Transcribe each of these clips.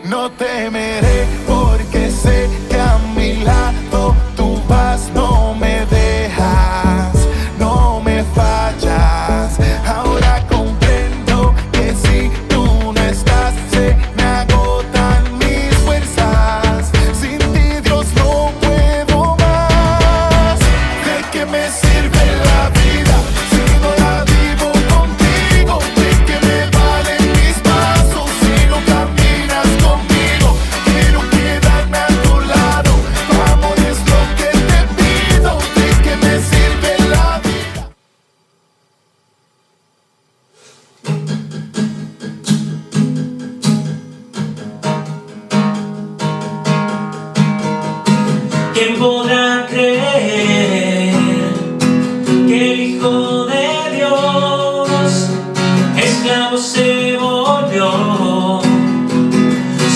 No temeré porque sé que a mi lado tú vas, no me dejas, no me fallas. Ahora comprendo que si tú no estás se me agotan mis fuerzas. Sin ti, Dios, no puedo más. ¿De qué me sirve la vida si no la vivo contigo? ¿De qué me valen mis pasos si no caminas conmigo? Quiero quedarme a tu lado, tu amor es lo que te pido. ¿De qué me sirve la vida? ¿Quién podrá creer que el Hijo de Dios esclavo se volvió?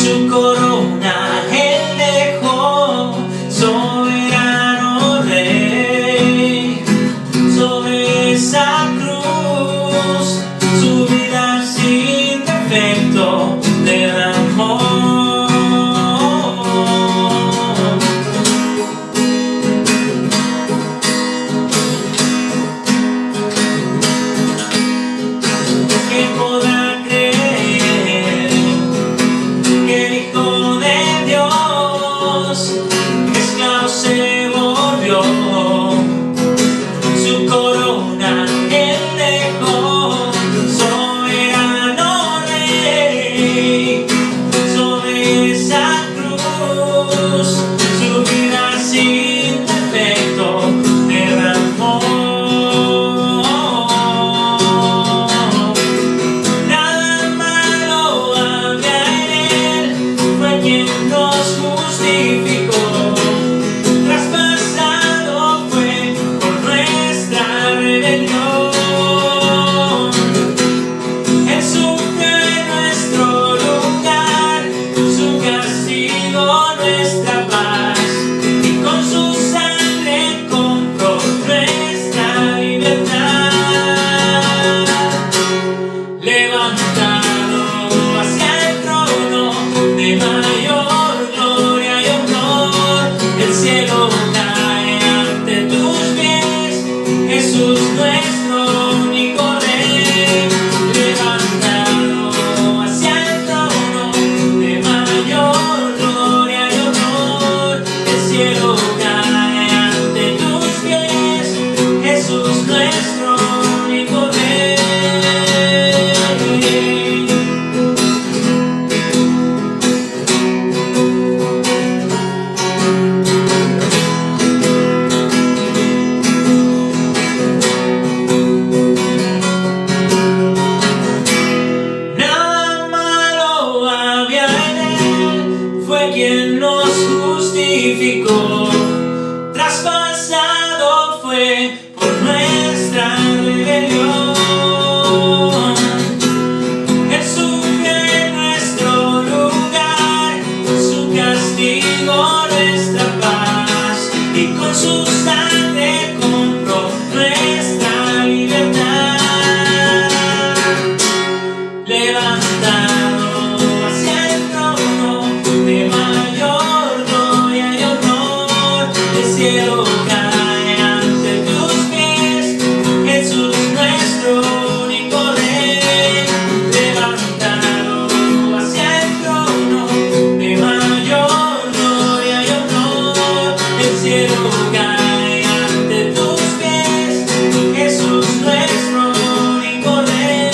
Su corona él dejó, soberano rey. Sobre esa cruz su vida sin defecto derramó. ¿Quién podrá creer que el Hijo de Dios esclavo se volvió? Su corona él dejó, soberano rey. Sobre esa cruz su vida sin defecto derramó. Nada malo había en él, fue quien nos justificó. Traspasado fue por nuestra rebelión. Él sufrió en nuestro lugar, su castigo nuestra paz, y con su sangre compró nuestra libertad. Levantado hacia el trono de mayor gloria y honor, el cielo cae ante tus pies, Jesús nuestro único rey. Levantado hacia el trono de mayor gloria y honor, el cielo cae ante tus pies, Jesús nuestro único rey. Nada malo había en él, fue quien nos justificó. Traspasado fue por nuestra rebelión. Él sufrió en nuestro lugar, su castigo nuestra paz, y con su sangre compró nuestra libertad. Levantado hacia el trono de mayor gloria y honor, el cielo cae ante tus pies, Jesús nuestro único rey. Levantado hacia el trono de mayor gloria y honor, el cielo cae ante tus pies, Jesús nuestro único rey.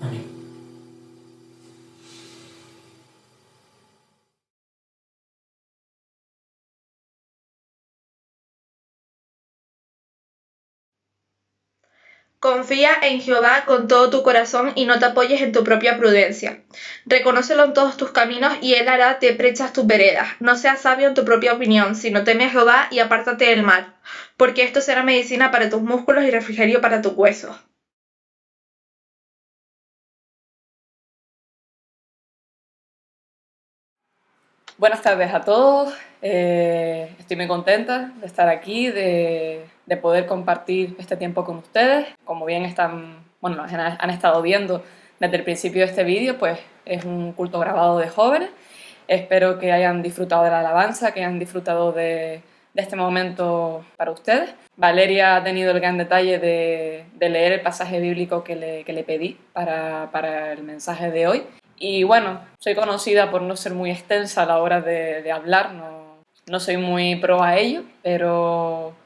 Amén. Confía en Jehová con todo tu corazón y no te apoyes en tu propia prudencia. Reconócelo en todos tus caminos y él hará de prechas tus veredas. No seas sabio en tu propia opinión, sino teme a Jehová y apártate del mal, porque esto será medicina para tus músculos y refrigerio para tus huesos. Buenas tardes a todos. Estoy muy contenta de estar aquí, de poder compartir este tiempo con ustedes. Como bien han estado viendo desde el principio de este vídeo, pues es un culto grabado de jóvenes. Espero que hayan disfrutado de la alabanza, que hayan disfrutado de este momento para ustedes. Valeria ha tenido el gran detalle de leer el pasaje bíblico que le pedí para el mensaje de hoy. Y bueno, soy conocida por no ser muy extensa a la hora de hablar, no soy muy pro a ello, pero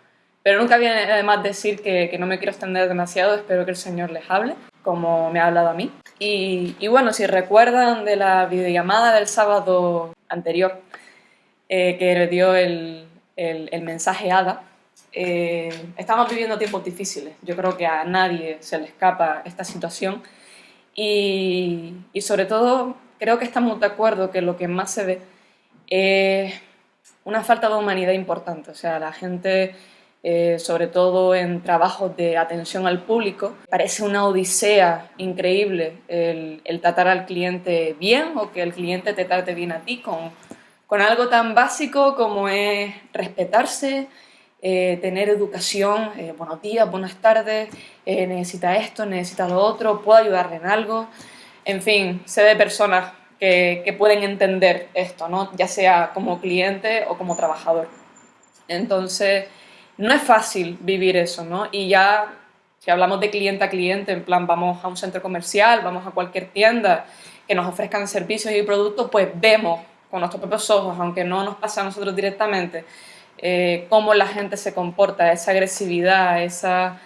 nunca viene de más decir que no me quiero extender demasiado. Espero que el Señor les hable, como me ha hablado a mí. Y bueno, si recuerdan de la videollamada del sábado anterior, que le dio el mensaje Ada, estamos viviendo tiempos difíciles. Yo creo que a nadie se le escapa esta situación. Y sobre todo creo que estamos de acuerdo que lo que más se ve es una falta de humanidad importante. O sea, la gente, sobre todo en trabajos de atención al público, parece una odisea increíble el tratar al cliente bien, o que el cliente te trate bien a ti con algo tan básico como es respetarse, tener educación, buenos días, buenas tardes, necesita esto, necesita lo otro, puedo ayudarle en algo. En fin, sé de personas que pueden entender esto, ¿no? Ya sea como cliente o como trabajador. Entonces, no es fácil vivir eso, ¿no? Y ya, si hablamos de cliente a cliente, en plan, vamos a un centro comercial, vamos a cualquier tienda que nos ofrezcan servicios y productos, pues vemos con nuestros propios ojos, aunque no nos pasa a nosotros directamente, cómo la gente se comporta, esa agresividad, ese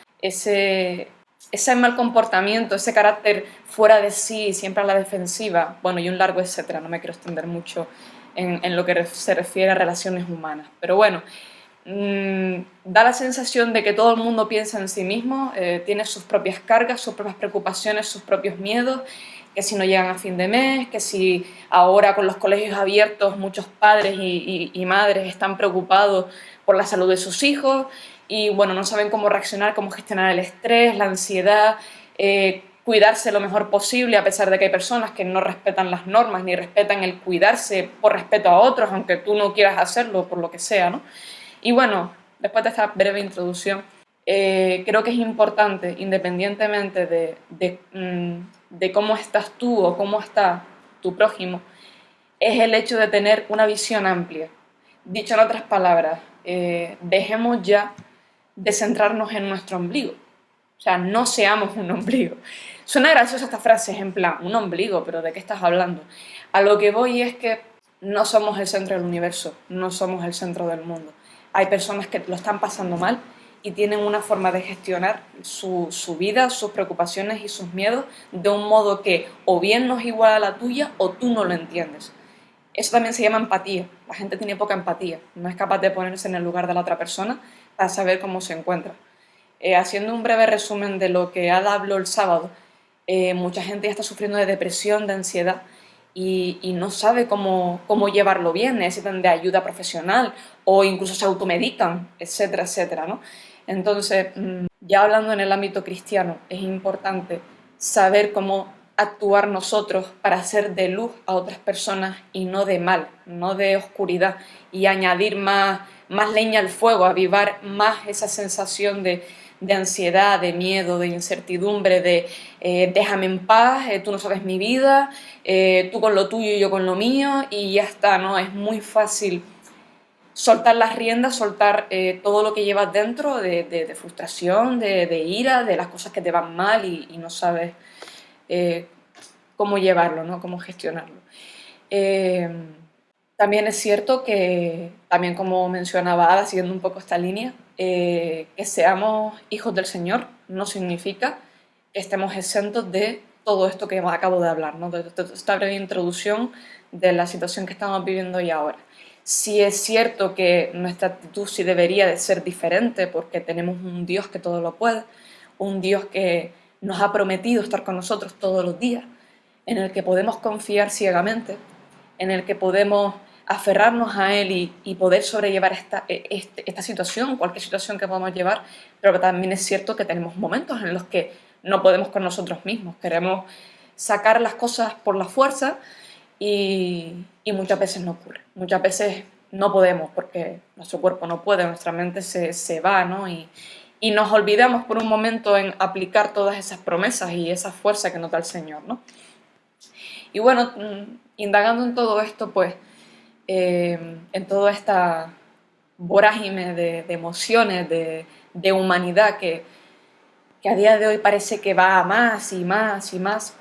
mal comportamiento, ese carácter fuera de sí, siempre a la defensiva, bueno, y un largo etcétera. No me quiero extender mucho en lo que se refiere a relaciones humanas, pero bueno, da la sensación de que todo el mundo piensa en sí mismo, tiene sus propias cargas, sus propias preocupaciones, sus propios miedos, que si no llegan a fin de mes, que si ahora con los colegios abiertos muchos padres y madres están preocupados por la salud de sus hijos y bueno, no saben cómo reaccionar, cómo gestionar el estrés, la ansiedad, cuidarse lo mejor posible, a pesar de que hay personas que no respetan las normas ni respetan el cuidarse por respeto a otros, aunque tú no quieras hacerlo por lo que sea, ¿no? Y bueno, después de esta breve introducción, creo que es importante, independientemente de cómo estás tú o cómo está tu prójimo, es el hecho de tener una visión amplia. Dicho en otras palabras, dejemos ya de centrarnos en nuestro ombligo. O sea, no seamos un ombligo. Suena graciosa esta frase, es en plan, un ombligo, pero ¿de qué estás hablando? A lo que voy es que no somos el centro del universo, no somos el centro del mundo. Hay personas que lo están pasando mal y tienen una forma de gestionar su vida, sus preocupaciones y sus miedos de un modo que o bien no es igual a la tuya o tú no lo entiendes. Eso también se llama empatía. La gente tiene poca empatía, no es capaz de ponerse en el lugar de la otra persona para saber cómo se encuentra. Haciendo un breve resumen de lo que Ada habló el sábado, mucha gente ya está sufriendo de depresión, de ansiedad, y no sabe cómo llevarlo bien, necesitan de ayuda profesional o incluso se automedican, etcétera, etcétera, ¿no? Entonces, ya hablando en el ámbito cristiano, es importante saber cómo actuar nosotros para hacer de luz a otras personas y no de mal, no de oscuridad, y añadir más leña al fuego, avivar más esa sensación de ansiedad, de miedo, de incertidumbre, de déjame en paz, tú no sabes mi vida, tú con lo tuyo y yo con lo mío, y ya está, ¿no? Es muy fácil soltar las riendas, soltar todo lo que llevas dentro de frustración, de ira, de las cosas que te van mal y no sabes cómo llevarlo, ¿no? Cómo gestionarlo. También es cierto que, también como mencionaba Ada, siguiendo un poco esta línea, que seamos hijos del Señor no significa que estemos exentos de todo esto que acabo de hablar, ¿no? De esta breve introducción de la situación que estamos viviendo hoy ahora. Sí es cierto que nuestra actitud sí debería de ser diferente porque tenemos un Dios que todo lo puede, un Dios que nos ha prometido estar con nosotros todos los días, en el que podemos confiar ciegamente, en el que podemos aferrarnos a Él y poder sobrellevar esta situación, cualquier situación que podamos llevar, pero que también es cierto que tenemos momentos en los que no podemos con nosotros mismos, queremos sacar las cosas por la fuerza y y muchas veces no ocurre. Muchas veces no podemos porque nuestro cuerpo no puede, nuestra mente se va, ¿no? Y nos olvidamos por un momento en aplicar todas esas promesas y esa fuerza que nos da el Señor, ¿no? Y bueno, indagando en todo esto, pues, en toda esta vorágine de emociones, de humanidad que a día de hoy parece que va a más y más y más,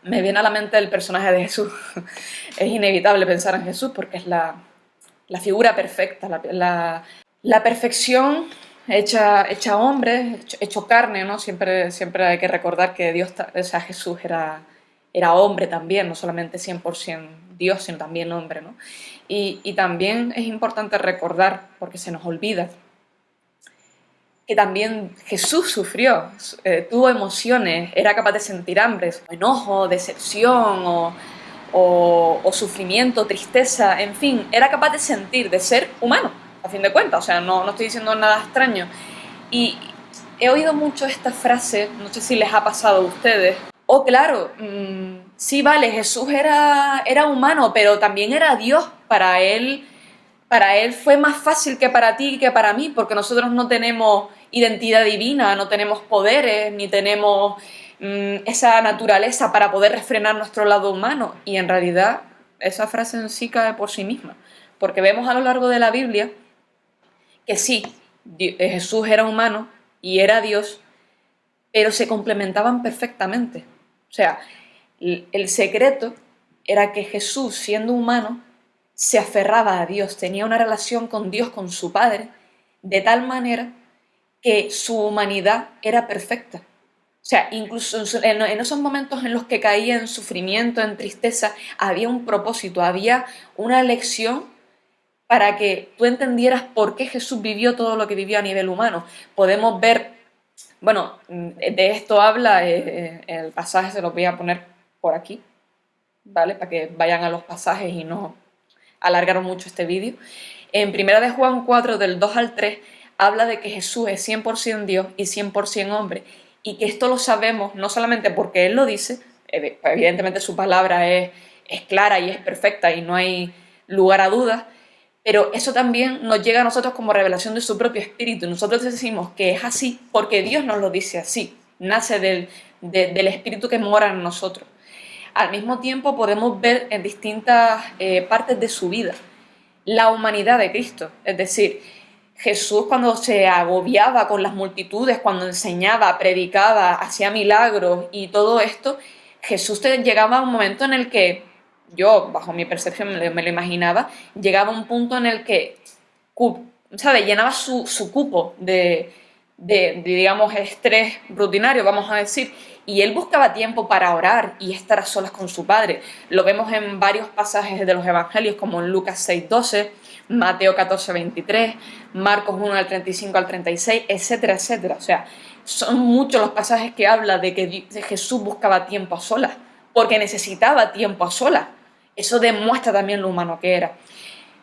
me viene a la mente el personaje de Jesús. Es inevitable pensar en Jesús porque es la figura perfecta, la perfección hecha hombre, hecho carne, ¿no? Siempre hay que recordar que Dios, o sea, Jesús era hombre también, no solamente 100% Dios, sino también hombre, ¿no? Y también es importante recordar, porque se nos olvida, que también Jesús sufrió, tuvo emociones, era capaz de sentir hambre, enojo, decepción o sufrimiento, tristeza, en fin, era capaz de sentir, de ser humano, a fin de cuentas, o sea, no estoy diciendo nada extraño. Y he oído mucho esta frase, no sé si les ha pasado a ustedes, claro, sí, vale, Jesús era humano, pero también era Dios. Para él fue más fácil que para ti y que para mí, porque nosotros no tenemos identidad divina, no tenemos poderes, ni tenemos esa naturaleza para poder refrenar nuestro lado humano. Y en realidad esa frase en sí cae por sí misma, porque vemos a lo largo de la Biblia que sí, Jesús era humano y era Dios, pero se complementaban perfectamente. O sea, el secreto era que Jesús, siendo humano, se aferraba a Dios, tenía una relación con Dios, con su Padre, de tal manera que su humanidad era perfecta. O sea, incluso en esos momentos en los que caía en sufrimiento, en tristeza, había un propósito, había una lección para que tú entendieras por qué Jesús vivió todo lo que vivió a nivel humano. Podemos ver, bueno, de esto habla el pasaje, se los voy a poner por aquí, ¿vale? Para que vayan a los pasajes y no alargaron mucho este vídeo. En 1 de Juan 4, del 2 al 3, habla de que Jesús es 100% Dios y 100% hombre, y que esto lo sabemos no solamente porque Él lo dice, evidentemente su palabra es clara y es perfecta y no hay lugar a dudas, pero eso también nos llega a nosotros como revelación de su propio espíritu. Nosotros decimos que es así porque Dios nos lo dice así, nace del espíritu que mora en nosotros. Al mismo tiempo podemos ver en distintas partes de su vida la humanidad de Cristo. Es decir, Jesús cuando se agobiaba con las multitudes, cuando enseñaba, predicaba, hacía milagros y todo esto, Jesús llegaba a un momento en el que, yo bajo mi percepción me lo imaginaba, llegaba a un punto en el que, ¿sabes?, llenaba su cupo de, digamos, estrés rutinario, vamos a decir, y él buscaba tiempo para orar y estar a solas con su Padre. Lo vemos en varios pasajes de los evangelios, como en Lucas 6:12, Mateo 14:23, Marcos 1 del 35 al 36, etcétera, etcétera. O sea, son muchos los pasajes que habla de que Jesús buscaba tiempo a solas, porque necesitaba tiempo a solas. Eso demuestra también lo humano que era.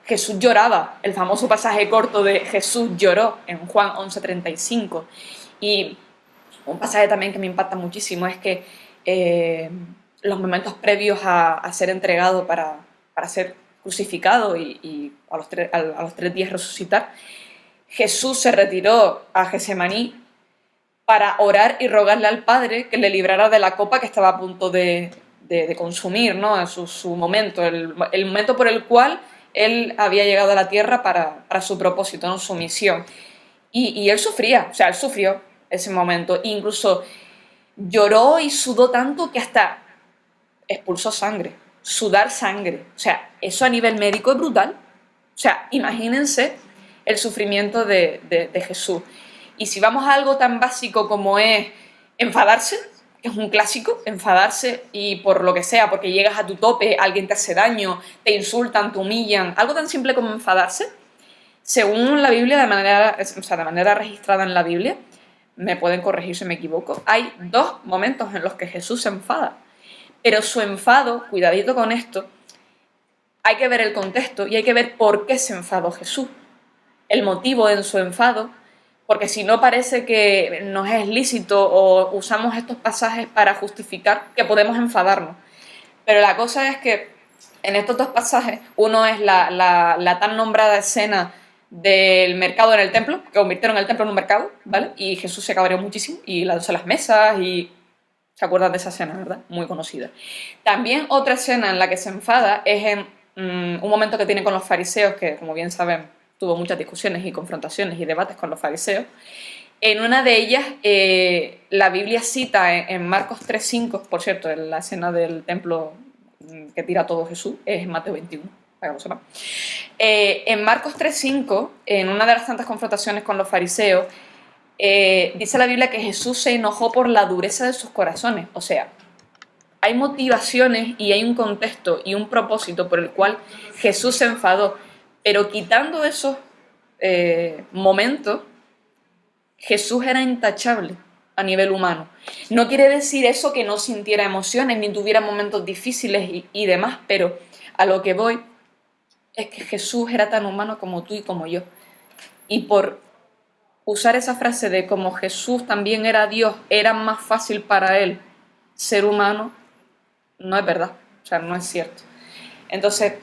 Jesús lloraba, el famoso pasaje corto de Jesús lloró en Juan 11:35. Y un pasaje también que me impacta muchísimo es que los momentos previos a ser entregado para ser crucificado y a los 3 días resucitar, Jesús se retiró a Getsemaní para orar y rogarle al Padre que le librara de la copa que estaba a punto de consumir, ¿no? En su momento, el momento por el cual él había llegado a la tierra para su propósito, ¿no? Su misión. Y él sufría, o sea, él sufrió ese momento. Incluso lloró y sudó tanto que hasta expulsó sangre, sudar sangre. O sea, eso a nivel médico es brutal. O sea, imagínense el sufrimiento de Jesús. Y si vamos a algo tan básico como es enfadarse, que es un clásico, enfadarse y por lo que sea, porque llegas a tu tope, alguien te hace daño, te insultan, te humillan, algo tan simple como enfadarse, según la Biblia, de manera registrada en la Biblia, me pueden corregir si me equivoco, hay 2 momentos en los que Jesús se enfada. Pero su enfado, cuidadito con esto, hay que ver el contexto y hay que ver por qué se enfadó Jesús. El motivo en su enfado, porque si no parece que nos es lícito o usamos estos pasajes para justificar que podemos enfadarnos. Pero la cosa es que en estos dos pasajes, uno es la tan nombrada escena del mercado en el templo, que convirtieron el templo en un mercado, ¿vale? Y Jesús se cabreó muchísimo y lanzó las mesas y... ¿Se acuerdan de esa escena, verdad? Muy conocida. También otra escena en la que se enfada es en un momento que tiene con los fariseos, que como bien saben tuvo muchas discusiones y confrontaciones y debates con los fariseos. En una de ellas, la Biblia cita en Marcos 3:5, por cierto, en la escena del templo que tira todo Jesús, es Mateo 21, para que lo sepan. En Marcos 3:5, en una de las tantas confrontaciones con los fariseos, dice la Biblia que Jesús se enojó por la dureza de sus corazones. O sea, hay motivaciones y hay un contexto y un propósito por el cual Jesús se enfadó, pero quitando esos momentos, Jesús era intachable a nivel humano. No quiere decir eso que no sintiera emociones ni tuviera momentos difíciles y demás, pero a lo que voy es que Jesús era tan humano como tú y como yo. Y por usar esa frase de como Jesús también era Dios, era más fácil para él ser humano, no es verdad, o sea, no es cierto. Entonces,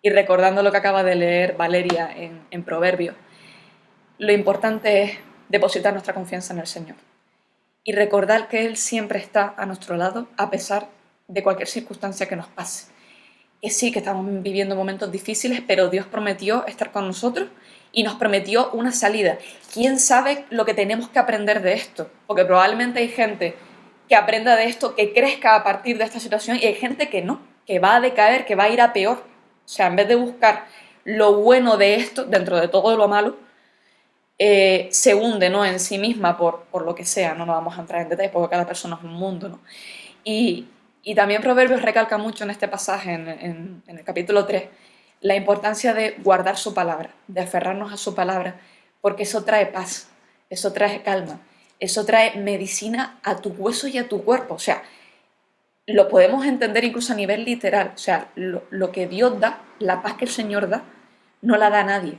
y recordando lo que acaba de leer Valeria en Proverbios, lo importante es depositar nuestra confianza en el Señor y recordar que Él siempre está a nuestro lado a pesar de cualquier circunstancia que nos pase. Que sí, que estamos viviendo momentos difíciles, pero Dios prometió estar con nosotros y nos prometió una salida. ¿Quién sabe lo que tenemos que aprender de esto? Porque probablemente hay gente que aprenda de esto, que crezca a partir de esta situación, y hay gente que no, que va a decaer, que va a ir a peor. O sea, en vez de buscar lo bueno de esto, dentro de todo lo malo, se hunde, ¿no?, en sí misma por lo que sea. No nos vamos a entrar en detalles porque cada persona es un mundo, ¿no? Y también Proverbios recalca mucho en este pasaje, en el capítulo 3, la importancia de guardar su palabra, de aferrarnos a su palabra, porque eso trae paz, eso trae calma, eso trae medicina a tus huesos y a tu cuerpo. O sea, lo podemos entender incluso a nivel literal. O sea, lo que Dios da, la paz que el Señor da, no la da a nadie.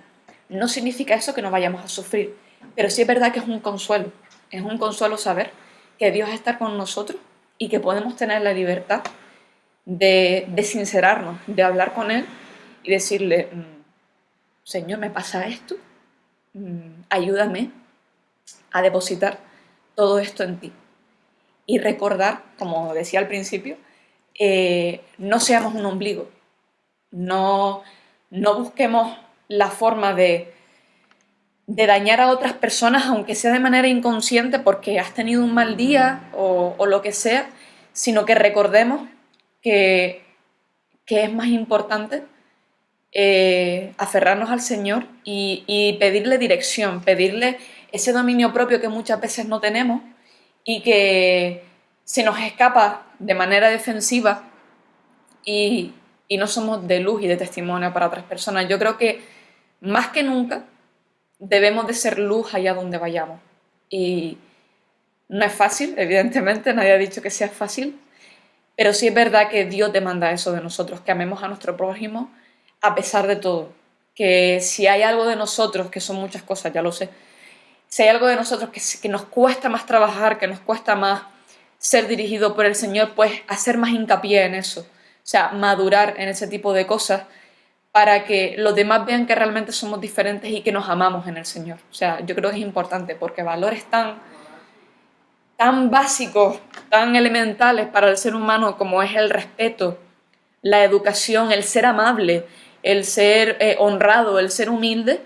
No significa eso que no vayamos a sufrir, pero sí es verdad que es un consuelo saber que Dios está con nosotros y que podemos tener la libertad de sincerarnos, de hablar con Él y decirle, Señor, me pasa esto, ayúdame a depositar todo esto en ti. Y recordar, como decía al principio, no seamos un ombligo, no busquemos la forma de dañar a otras personas, aunque sea de manera inconsciente porque has tenido un mal día o lo que sea, sino que recordemos que es más importante aferrarnos al Señor y pedirle dirección, pedirle ese dominio propio que muchas veces no tenemos y que se nos escapa de manera defensiva y no somos de luz y de testimonio para otras personas. Yo creo que más que nunca debemos de ser luz allá donde vayamos. Y no es fácil, evidentemente, nadie ha dicho que sea fácil, pero sí es verdad que Dios demanda eso de nosotros, que amemos a nuestro prójimo a pesar de todo. Que si hay algo de nosotros, que son muchas cosas, ya lo sé, si hay algo de nosotros que nos cuesta más trabajar, que nos cuesta más ser dirigido por el Señor, pues hacer más hincapié en eso. O sea, madurar en ese tipo de cosas para que los demás vean que realmente somos diferentes y que nos amamos en el Señor. O sea, yo creo que es importante porque valores tan básicos, tan elementales para el ser humano como es el respeto, la educación, el ser amable, el ser honrado, el ser humilde,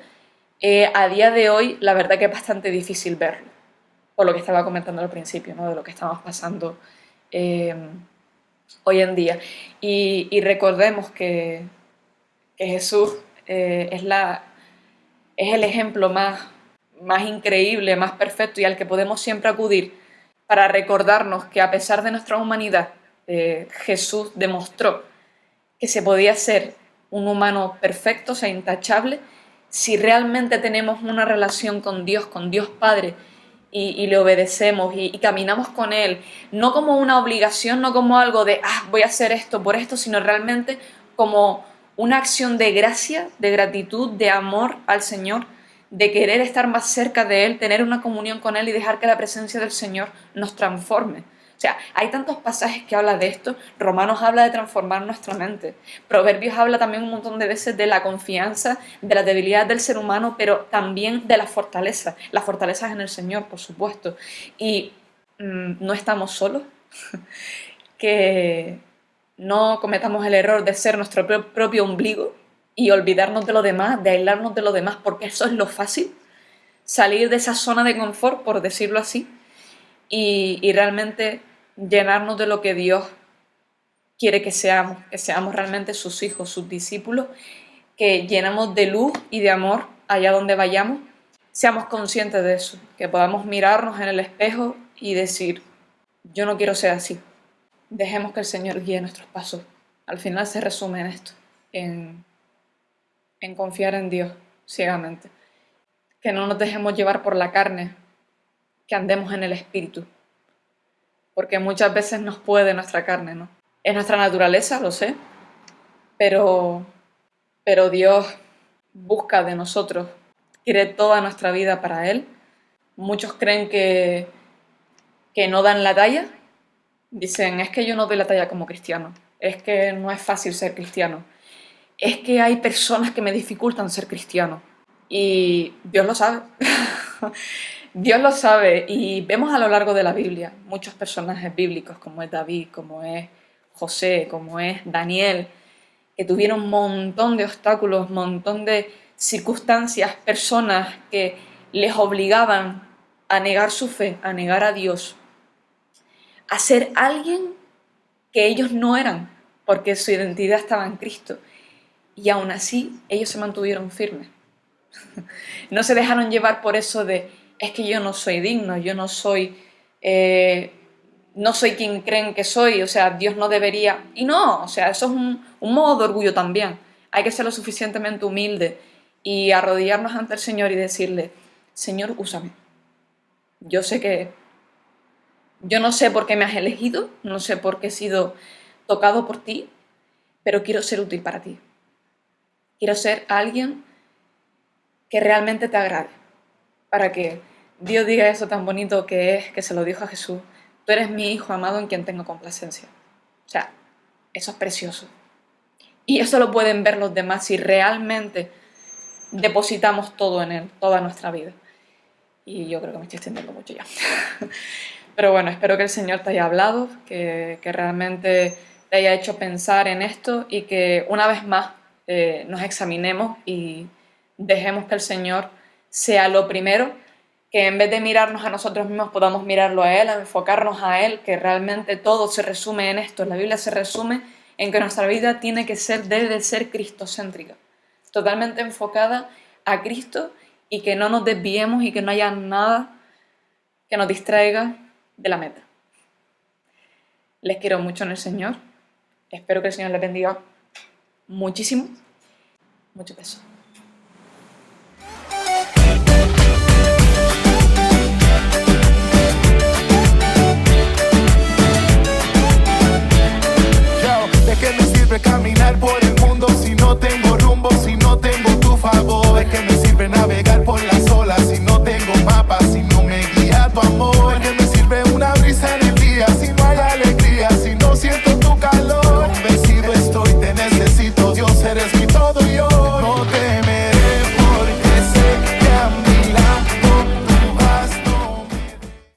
a día de hoy la verdad que es bastante difícil verlo, por lo que estaba comentando al principio, ¿no?, de lo que estamos pasando hoy en día. Y recordemos que Jesús es el ejemplo más increíble, más perfecto y al que podemos siempre acudir para recordarnos que a pesar de nuestra humanidad, Jesús demostró que se podía ser un humano perfecto, o sea, intachable, si realmente tenemos una relación con Dios Padre y le obedecemos y caminamos con Él, no como una obligación, no como algo de, voy a hacer esto por esto, sino realmente como una acción de gracia, de gratitud, de amor al Señor, de querer estar más cerca de Él, tener una comunión con Él y dejar que la presencia del Señor nos transforme. O sea, hay tantos pasajes que hablan de esto. Romanos habla de transformar nuestra mente. Proverbios habla también un montón de veces de la confianza, de la debilidad del ser humano, pero también de la fortaleza. La fortaleza es en el Señor, por supuesto. Y no estamos solos. Que no cometamos el error de ser nuestro propio ombligo y olvidarnos de lo demás, de aislarnos de lo demás, porque eso es lo fácil. Salir de esa zona de confort, por decirlo así, y realmente llenarnos de lo que Dios quiere que seamos realmente sus hijos, sus discípulos, que llenamos de luz y de amor allá donde vayamos, seamos conscientes de eso, que podamos mirarnos en el espejo y decir, yo no quiero ser así. Dejemos que el Señor guíe nuestros pasos. Al final se resume en esto, en confiar en Dios ciegamente. Que no nos dejemos llevar por la carne, que andemos en el Espíritu. Porque muchas veces nos puede nuestra carne, ¿no? Es nuestra naturaleza, lo sé, pero Dios busca de nosotros, quiere toda nuestra vida para Él. Muchos creen que no dan la talla. Dicen, es que yo no doy la talla como cristiano, es que no es fácil ser cristiano, es que hay personas que me dificultan ser cristiano. Y Dios lo sabe. Dios lo sabe, y vemos a lo largo de la Biblia muchos personajes bíblicos, como es David, como es José, como es Daniel, que tuvieron un montón de obstáculos, un montón de circunstancias, personas que les obligaban a negar su fe, a negar a Dios, a ser alguien que ellos no eran, porque su identidad estaba en Cristo. Y aún así, ellos se mantuvieron firmes. No se dejaron llevar por eso de, es que yo no soy digno, yo no soy quien creen que soy, o sea, Dios no debería... Y no, o sea, eso es un modo de orgullo también. Hay que ser lo suficientemente humilde y arrodillarnos ante el Señor y decirle, Señor, úsame. Yo sé que... Yo no sé por qué me has elegido, no sé por qué he sido tocado por ti, pero quiero ser útil para ti. Quiero ser alguien que realmente te agrade, para que Dios diga eso tan bonito que es, que se lo dijo a Jesús, tú eres mi hijo amado en quien tengo complacencia. O sea, eso es precioso. Y eso lo pueden ver los demás si realmente depositamos todo en Él, toda nuestra vida. Y yo creo que me estoy extendiendo mucho ya. Pero bueno, espero que el Señor te haya hablado, que realmente te haya hecho pensar en esto y que una vez más nos examinemos y dejemos que el Señor sea lo primero, que en vez de mirarnos a nosotros mismos podamos mirarlo a Él, a enfocarnos a Él, que realmente todo se resume en esto. La Biblia se resume en que nuestra vida debe ser cristocéntrica, totalmente enfocada a Cristo y que no nos desviemos y que no haya nada que nos distraiga de la meta. Les quiero mucho en el Señor. Espero que el Señor les bendiga muchísimo. Mucho beso. ¿De qué me sirve caminar por